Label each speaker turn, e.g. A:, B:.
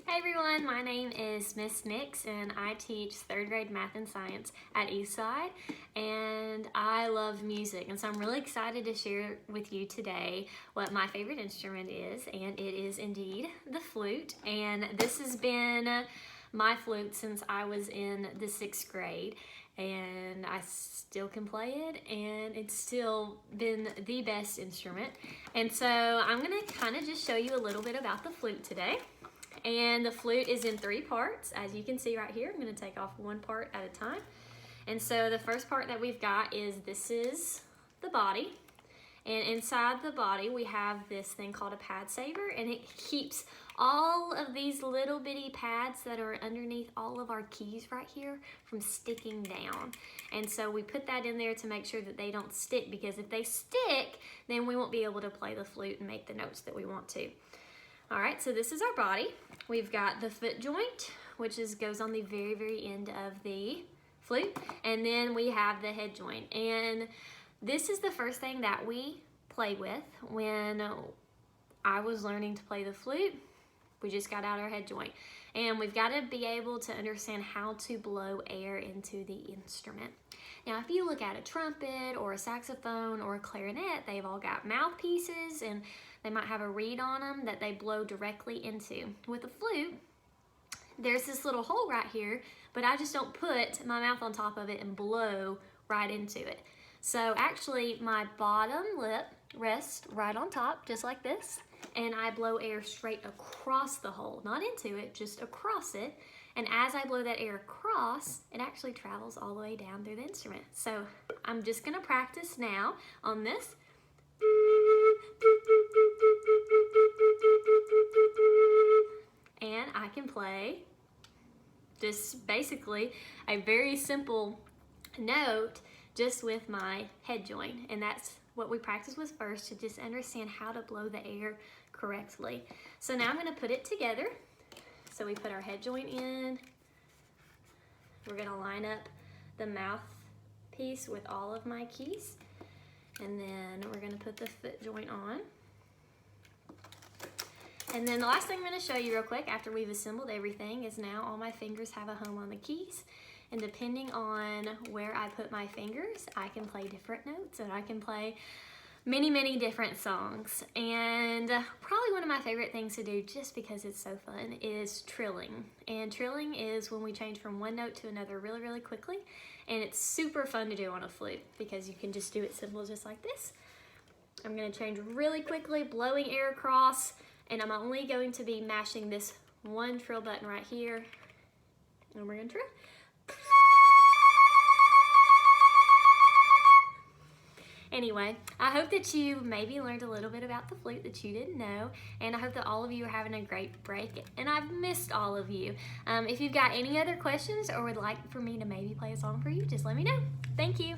A: Hey everyone, my name is Miss Nix and I teach 3rd grade math and science at Eastside, and I love music, and so I'm really excited to share with you today what my favorite instrument is, and it is indeed the flute. And this has been my flute since I was in the 6th grade, and I still can play it, and it's still been the best instrument. And so I'm gonna kind of just show you a little bit about the flute today. And the flute is in 3 parts, as you can see right here. I'm going to take off one part at a time. And so the first part that we've got is the body. And inside the body we have this thing called a pad saver, and it keeps all of these little bitty pads that are underneath all of our keys right here from sticking down. And so we put that in there to make sure that they don't stick, because if they stick, then we won't be able to play the flute and make the notes that we want to. All right, so this is our body. We've got the foot joint, which goes on the very, very end of the flute. And then we have the head joint. And this is the first thing that we play with when I was learning to play the flute. We just got out our head joint. And we've got to be able to understand how to blow air into the instrument. Now, if you look at a trumpet or a saxophone or a clarinet, they've all got mouthpieces, and they might have a reed on them that they blow directly into. With a flute, there's this little hole right here, but I just don't put my mouth on top of it and blow right into it. So actually, my bottom lip rests right on top, just like this, and I blow air straight across the hole, not into it, just across it. And as I blow that air across, it actually travels all the way down through the instrument. So I'm just gonna practice now on this. And I can play just basically a very simple note just with my head joint. And that's what we practice with first, to just understand how to blow the air correctly. So now I'm gonna put it together. So we put our head joint in. We're gonna line up the mouthpiece with all of my keys. And then we're gonna put the foot joint on. And then the last thing I'm gonna show you real quick after we've assembled everything is now all my fingers have a home on the keys. And depending on where I put my fingers, I can play different notes, and I can play many, many different songs. And probably one of my favorite things to do, just because it's so fun, is trilling. And trilling is when we change from one note to another really, really quickly. And it's super fun to do on a flute, because you can just do it simple just like this. I'm gonna change really quickly, blowing air across, and I'm only going to be mashing this one trill button right here. And we're gonna trill. Anyway, I hope that you maybe learned a little bit about the flute that you didn't know, and I hope that all of you are having a great break, and I've missed all of you. If you've got any other questions or would like for me to maybe play a song for you, just let me know. Thank you.